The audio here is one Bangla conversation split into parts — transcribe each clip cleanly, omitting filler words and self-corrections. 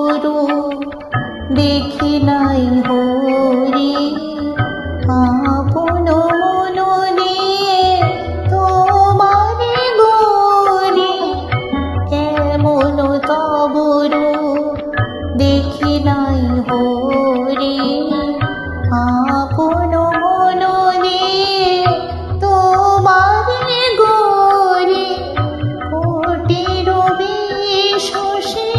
গুরু দেখি নাই হরি আপন মন নিয়ে তোমারে গরি কেমন তবরু দেখি নাই হরি আপন মন নিয়ে তোমারে গরি কোটির বিশ্বসে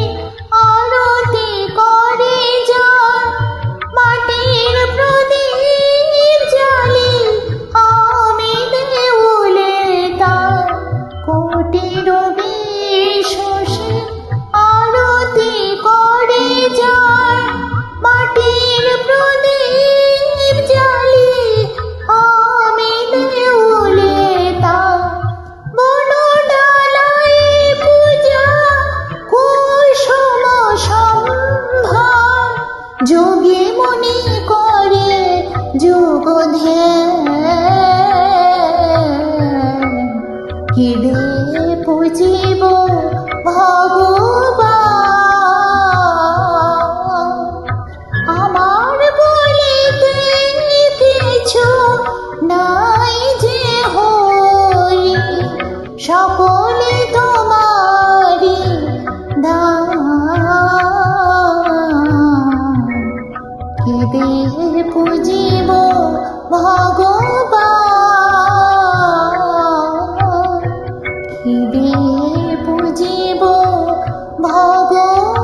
আরতি করে যার মাটির প্রদীপ জ্বালি আমি দেউলে তার কোটির বিশ্বসে আরতি করে যার মাটির প্রদীপ জ্বালি আমি দেউলে তার বনডালায় পূজা কুসুম সম্ভার যোগী মুনি করে যোগ ধ্যান কি দে পুজিব ভগবান আমার বলিতে কিছু নাই যে হরি সকলে তোমারি দান কি দে পুজিব ভগবান কি দে পুজিব ভগবান।